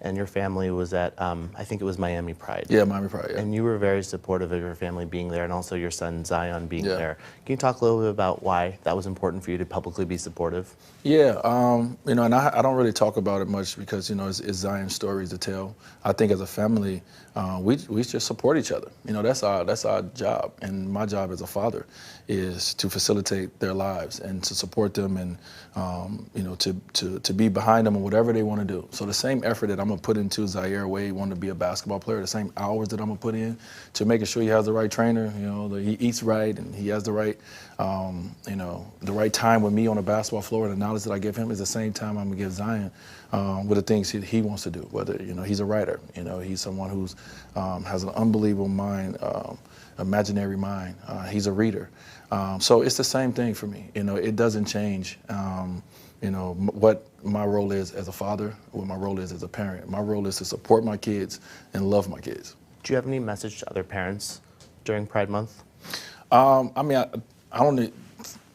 and your family was at, I think it was Miami Pride. Yeah, Miami Pride, yeah. And you were very supportive of your family being there and also your son Zion being Yeah. there. Can you talk a little bit about why that was important for you to publicly be supportive? Yeah, you know, and I don't really talk about it much because, you know, it's Zion's stories to tell. I think as a family, we just support each other. You know, that's our job, and my job as a father is to facilitate their lives and to support them and, you know, to be behind them in whatever they want to do. So the same effort that I'm gonna put into Zaire Wade wanting to be a basketball player, the same hours that I'm gonna put in to making sure he has the right trainer, you know, that he eats right and he has the right, you know, the right time with me on the basketball floor, and the knowledge that I give him is the same time I'm gonna give Zion with the things he wants to do. Whether, you know, he's a writer, you know, he's someone who's has an unbelievable mind, imaginary mind. He's a reader, so it's the same thing for me. You know, it doesn't change. You know, what my role is as a father, what my role is as a parent. My role is to support my kids and love my kids. Do you have any message to other parents during Pride Month? I mean, I don't.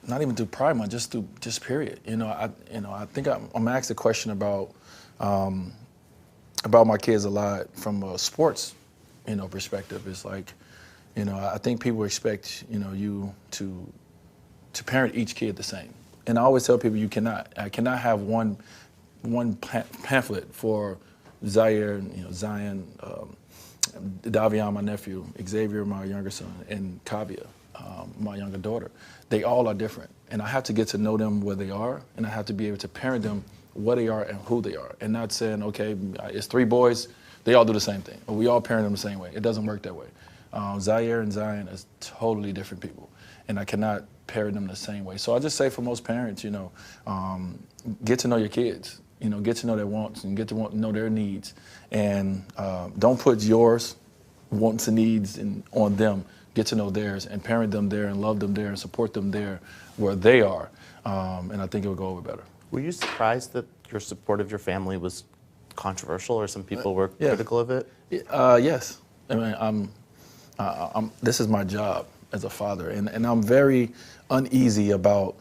Not even through Pride Month, just period. You know, I think I'm asked a question about my kids a lot from a sports, you know, perspective. It's like, you know, I think people expect, you know, you to parent each kid the same. And I always tell people I cannot have one pamphlet for Zaire, you know, Zion, Davion, my nephew, Xavier, my younger son, and Kavia, my younger daughter. They all are different, and I have to get to know them where they are, and I have to be able to parent them what they are and who they are, and not saying, okay, it's 3 boys, they all do the same thing, or we all parent them the same way. It doesn't work that way. Zaire and Zion is totally different people, and I cannot parent them the same way. So I just say for most parents, you know, get to know your kids, you know, get to know their wants and get to know their needs, and don't put yours wants and needs on them. Get to know theirs and parent them there and love them there and support them there where they are, and I think it will go over better. Were you surprised that your support of your family was controversial, or some people were critical of it? Yes. I mean, this is my job as a father, and I'm very uneasy about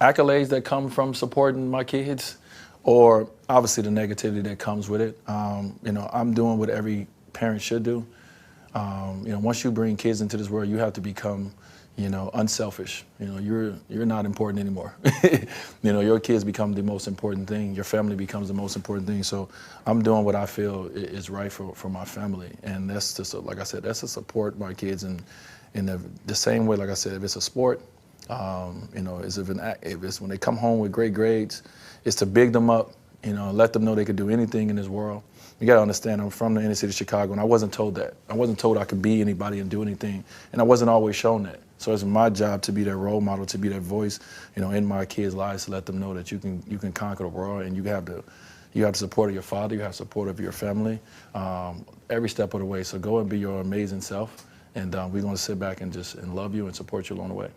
accolades that come from supporting my kids, or obviously the negativity that comes with it. You know, I'm doing what every parent should do. You know, once you bring kids into this world, you have to become, you know, unselfish. You know, you're not important anymore. You know, your kids become the most important thing. Your family becomes the most important thing. So I'm doing what I feel is right for my family, and that's just like I said, that's to support my kids in the same way. Like I said, if it's a sport, you know, if it's when they come home with great grades, it's to big them up. You know, let them know they could do anything in this world. You gotta understand, I'm from the inner city of Chicago, and I wasn't told that. I wasn't told I could be anybody and do anything, and I wasn't always shown that. So it's my job to be their role model, to be their voice, you know, in my kids' lives, to let them know that you can conquer the world, and you have the support of your father, you have support of your family, every step of the way. So go and be your amazing self, and we're gonna sit back and love you and support you along the way.